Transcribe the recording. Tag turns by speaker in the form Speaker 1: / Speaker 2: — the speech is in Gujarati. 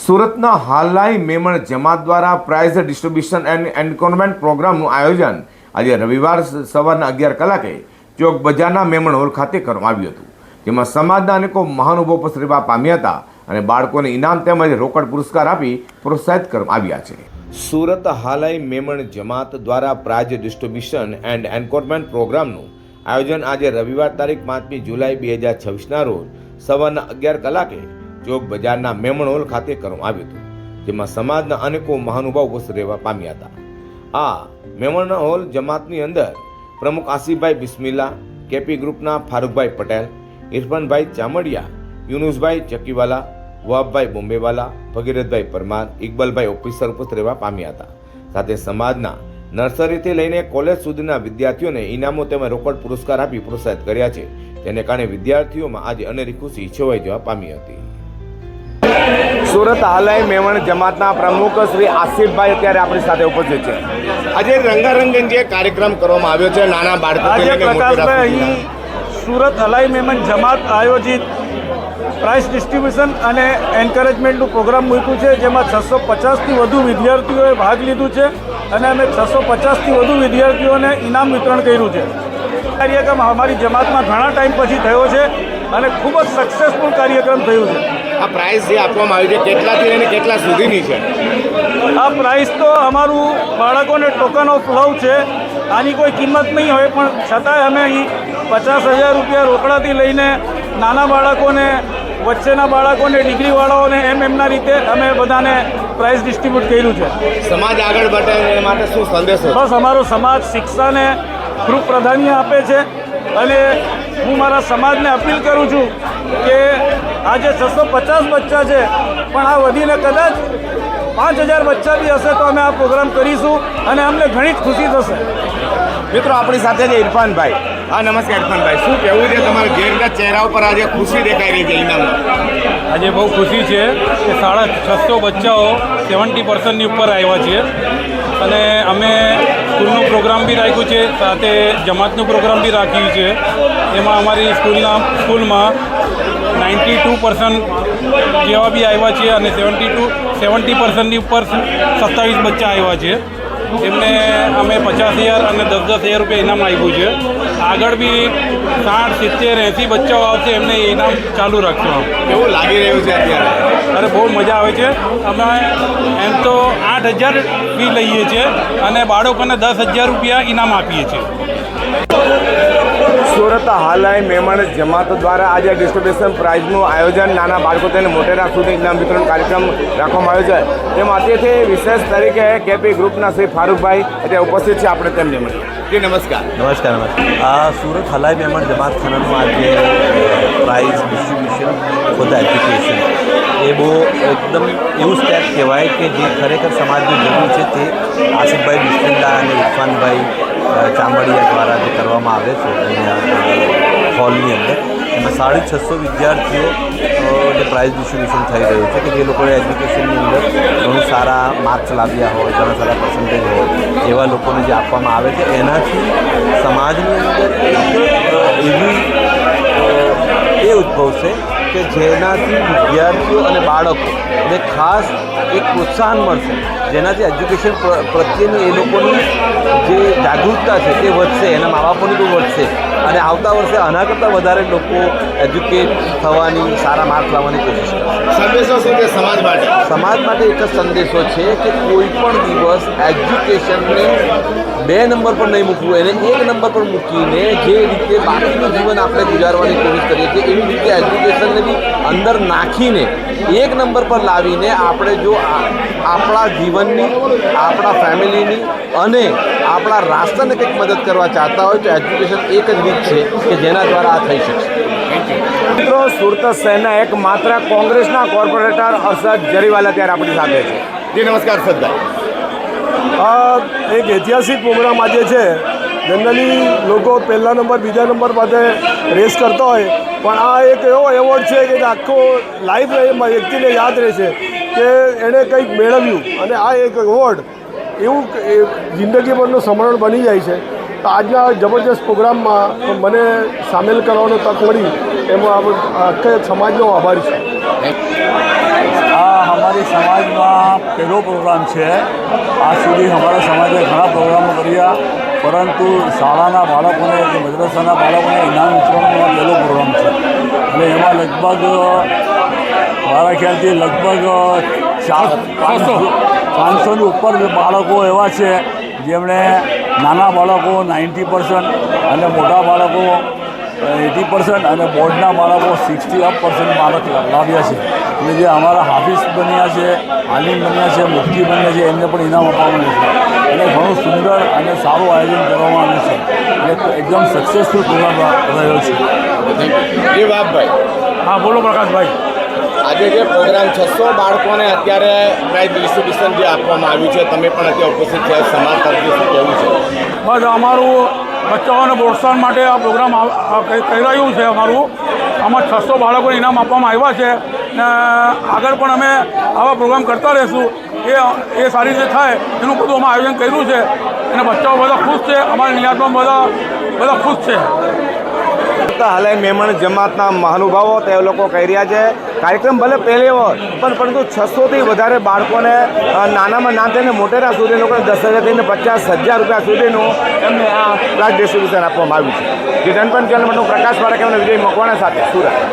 Speaker 1: સુરતના હાલાઈ મેમણ જમાત દ્વારા પ્રાઇઝ ડિસ્ટ્રીબ્યુશન એન્ડ એન્કોરમેન્ટ પ્રોગ્રામનું આયોજન આજે રવિવાર સવારના 11 કલાકે ચોક બજારના મેમણ હોલ ખાતે કરવામાં આવ્યું હતું, જેમાં સમાજના અનેકો મહાનુભાવો ઉપસ્થિત રહેવા પામ્યા હતા અને બાળકોને ઇનામ તેમજ રોકડ પુરસ્કાર આપી પ્રોત્સાહિત કરવામાં આવ્યા છે. સુરત હાલાઈ મેમણ જમાત દ્વારા પ્રાઇઝ ડિસ્ટ્રીબ્યુશન એન્ડ એન્કોરમેન્ટ પ્રોગ્રામનું આયોજન આજે રવિવાર તારીખ 5મી જુલાઈ 2026ના રોજ સવારના 11 કલાકે ચોક બજારના મેમણ હોલ ખાતે કરવામાં આવ્યું હતું, જેમાં સમાજના અનેકો મહાનુભાવો ઉપસ્થિત રહેવા પામ્યા હતા. આ મેમણ હોલ જમાતની અંદર પ્રમુખ આસિફભાઈ બિસ્મિલ્લા, કેપી ગ્રુપના ફારૂકભાઈ પટેલ, ઇરફાનભાઈ ચામડિયા, યુનુસભાઈ ચક્કીવાલા, વહાબભાઈ બોમ્બેવાલા, ભગીરથભાઈ પરમાર, ઇકબાલભાઈ ઓફિસર ઉપસ્થિત રહેવા પામ્યા હતા. સાથે સમાજના નર્સરીથી લઈને કોલેજ સુધીના વિદ્યાર્થીઓને ઇનામો તેમજ રોકડ પુરસ્કાર આપી પ્રોત્સાહિત કર્યા છે, તેને કારણે વિદ્યાર્થીઓમાં આજે અનેરી ખુશી છવાઈ જવા પામી હતી. સુરત હાલાઈ મેમણ જમાતના પ્રમુખ શ્રી આસિફભાઈ અત્યારે આપણી સાથે ઉપસ્થિત છે. આજે રંગારંગન જે કાર્યક્રમ કરવામાં આવ્યો છે નાના બાળકો
Speaker 2: સુરત હાલાઈ મેમણ જમાત આયોજિત પ્રાઇઝ ડિસ્ટ્રીબ્યુશન અને એન્કરેજમેન્ટનું પ્રોગ્રામ મૂક્યું છે, જેમાં 650થી વધુ વિદ્યાર્થીઓએ ભાગ લીધું છે અને અમે 650થી વધુ વિદ્યાર્થીઓને ઇનામ વિતરણ કર્યું છે. કાર્યક્રમ અમારી જમાતમાં ઘણા ટાઈમ પછી થયો છે અને ખૂબ જ સક્સેસફુલ કાર્યક્રમ થયું છે.
Speaker 1: આ પ્રાઇઝ જે આપવામાં આવી છે કેટલાથી લઈને કેટલા સુધીની છે?
Speaker 2: આ પ્રાઇઝ તો અમારું બાળકોને ટોકન ઓફ લવ છે. આની કોઈ કિંમત નહીં હોય, પણ છતાંય અમે અહીં 50,000 રૂપિયા રોકડાથી લઈને નાના બાળકોને, વચ્ચેના બાળકોને, ડિગ્રીવાળાઓને એમના રીતે અમે બધાને પ્રાઇઝ ડિસ્ટ્રીબ્યુટ કર્યું છે.
Speaker 1: સમાજ આગળ વધે એ માટે શું સંદેશો?
Speaker 2: બસ અમારો સમાજ શિક્ષાને ખૂબ પ્રાધાન્ય આપે છે અને હું મારા સમાજને અપીલ કરું છું કે આજે 650 બચ્ચા છે, પણ આ વધીને કદાચ 5,000 બચ્ચા બી હશે તો અમે આ પ્રોગ્રામ કરીશું અને અમને ઘણી જ ખુશી થશે.
Speaker 1: મિત્રો આપણી સાથે છે ઇરફાનભાઈ. હા, નમસ્કાર ઇરફાનભાઈ, શું કહેવું છે તમારા ઘેરના ચહેરા ઉપર આજે ખુશી દેખાઈ રહી છે ઇનામમાં?
Speaker 3: આજે બહુ ખુશી છે કે 650 બચ્ચાઓ 70% ઉપર આવ્યા છે અને અમે સ્કૂલનું પ્રોગ્રામ બી રાખ્યું છે, સાથે જમાતનું પ્રોગ્રામ બી રાખ્યું છે. એમાં અમારી સ્કૂલમાં 92% જેવા બી આવ્યા છે અને 70%ની ઉપર 27 બચ્ચા આવ્યા છે. એમને અમે 50,000 અને 10,000 રૂપિયા ઇનામ આપ્યું છે. આગળ બી 60, 70, 80 બચ્ચાઓ આવશે, એમને ઇનામ ચાલુ રાખશું.
Speaker 1: કેવું લાગી રહ્યું છે અત્યારે?
Speaker 3: અરે બહુ મજા આવે છે. અમે એમ તો 8,000 ફી લઈએ છીએ અને બાળકોને 10,000 રૂપિયા ઇનામ આપીએ છીએ.
Speaker 1: સુરત હાલાઈ મેમણ જમાત દ્વારા આજે ડિસ્ટ્રીબ્યુશન પ્રાઇઝનું આયોજન નાના બાળકો તેને મોટેરા સુધી ઇનામ વિતરણ કાર્યક્રમ રાખવામાં આવ્યો છે. તેમાં અતિથિ વિશેષ તરીકે કેપી ગ્રુપના શ્રી ફારૂકભાઈ અત્યારે ઉપસ્થિત છે. આપણે તેમને મળીએ. જી નમસ્કાર.
Speaker 4: નમસ્કાર. આ સુરત હાલાઈ મેમણ જમાત ખાનાનું આજે prize distribution for the education એ બહુ એકદમ એવું સ્ટેપ કહેવાય કે જે ખરેખર સમાજની જરૂર છે, તે આસિફભાઈ બિસ્મિલ્લા અને ઇરફાનભાઈ ચામડિયા દ્વારા જે કરવામાં આવે છે અહીંયા હોલની અંદર. એમાં 650 વિદ્યાર્થીઓ જે પ્રાઇઝ ડિસ્ટ્રીબ્યુશન થઈ રહ્યું છે કે જે લોકોને એજ્યુકેશનની અંદર ઘણું સારા માર્ક્સ લાવ્યા હોય, ઘણા સારા પર્સન્ટેજ હોય એવા લોકોને જે આપવામાં આવે છે, એનાથી સમાજની અંદર એવી એ ઉદ્ભવશે કે જેનાથી વિદ્યાર્થીઓ અને બાળકોને ખાસ એક પ્રોત્સાહન મળશે, જેનાથી એજ્યુકેશન પ્રત્યેની એ લોકોની જે જાગૃતતા છે તે વધશે, એના મા બાપોની પણ વધશે અને આવતા વર્ષે આના કરતાં વધારે લોકો એજ્યુકેટ થવાની, સારા માર્ક લાવવાની કોશિશ કરશે.
Speaker 1: સંદેશો શું છે સમાજ માટે?
Speaker 4: સમાજ માટે એક જ સંદેશો છે કે કોઈ પણ દિવસ એજ્યુકેશનને 2 નંબર પર નહીં મૂકવું, એને 1 નંબર પર મૂકીને જે રીતે બાકીનું જીવન આપણે ગુજારવાની કોશિશ કરીએ છીએ એવી રીતે એજ્યુકેશનને બી અંદર નાખીને 1 નંબર પર લાવીને આપણે જો આપણા જીવનની, આપણા ફેમિલીની અને આપણા રાષ્ટ્રને કંઈક મદદ કરવા ચાહતા હોય તો એજ્યુકેશન એક જ રીત છે કે જેના દ્વારા આ થઈ શકશે.
Speaker 1: મિત્રો, સુરત શહેરના એક માત્ર કોંગ્રેસના કોર્પોરેટર અરશદ જરીવાલા ત્યારે આપણી સાથે છે. જી નમસ્કાર અરશદભાઈ.
Speaker 2: આ એક ઐતિહાસિક પ્રોગ્રામ આજે છે. જનરલી લોકો પહેલા નંબર, બીજા નંબર માટે રેસ કરતા હોય, પણ આ એક એવો એવોર્ડ છે કે આખો લાઈફ વ્યક્તિને યાદ રહેશે કે એણે કંઈક મેળવ્યું અને આ એક એવોર્ડ એવું જિંદગીભરનું સ્મરણ બની જાય છે. તો આજના જબરજસ્ત પ્રોગ્રામમાં મને સામેલ કરવાનો તક મળી એમાં આખા સમાજનો આભાર છે.
Speaker 5: આ અમારી સમાજમાં પહેલો પ્રોગ્રામ છે. આજ સુધી અમારા સમાજે ઘણા પ્રોગ્રામો કર્યા, પરંતુ શાળાના બાળકોને કે મદ્રસાના બાળકોને ઇનામ વિતરણનો આ પહેલો પ્રોગ્રામ છે. અને એમાં લગભગ મારા ખ્યાલથી લગભગ 500ની ઉપર બાળકો એવા છે જેમણે નાના બાળકો 90% અને મોટા બાળકો 80% અને બોર્ડના બાળકો 60% બાળક લાવ્યા છે. એટલે જે અમારા હાફિઝ બન્યા છે, આલિમ બન્યા છે, મુફ્તી બન્યા છે, એમને પણ ઇનામ આપવામાં છે. અને ઘણું સુંદર અને સારું આયોજન કરવામાં આવ્યું છે. એટલે એકદમ સક્સેસફુલ પ્રોગ્રામ રહ્યો છે.
Speaker 1: એ બાપભાઈ,
Speaker 2: હા બોલો પ્રકાશભાઈ.
Speaker 1: આજે જે પ્રોગ્રામ 600 બાળકોને અત્યારે પ્રાઇઝ ડિસ્ટ્રીબ્યુશન જે આપવામાં આવ્યું છે, તમે પણ અત્યારે ઉપસ્થિત છે, સમાજ તરફથી શું કહેવું છે?
Speaker 2: બસ અમારું બચ્ચાઓને પ્રોત્સાહન માટે આ પ્રોગ્રામ કહી રહ્યું છે. આમાં 600 બાળકોને ઇનામ આપવામાં આવ્યા છે ને આગળ પણ અમે આવા પ્રોગ્રામ કરતા રહીશું. એ સારી રીતે થાય એનું બધું અમે આયોજન કર્યું છે અને બચ્ચાઓ બધા ખુશ છે. અમારા નિયાતમાં બધા ખુશ છે.
Speaker 1: હલાઈ મેમણ જમાતના મહાનુભાવો તે લોકો કહી રહ્યા છે કાર્યક્રમ ભલે પહેલી હોય પણ પરંતુ 600થી વધારે બાળકોને નાનામાં ના થઈને મોટેરા સુધી લોકોને 10,000 થઈને 50,000 રૂપિયા સુધીનું એમને આ પ્રાઇઝ ડિસ્ટ્રીબ્યુશન આપવામાં આવ્યું છે. જે ધનપન ચેનલ પ્રકાશ પારેખ અને વિજય મકવાણા સાથે સુરત.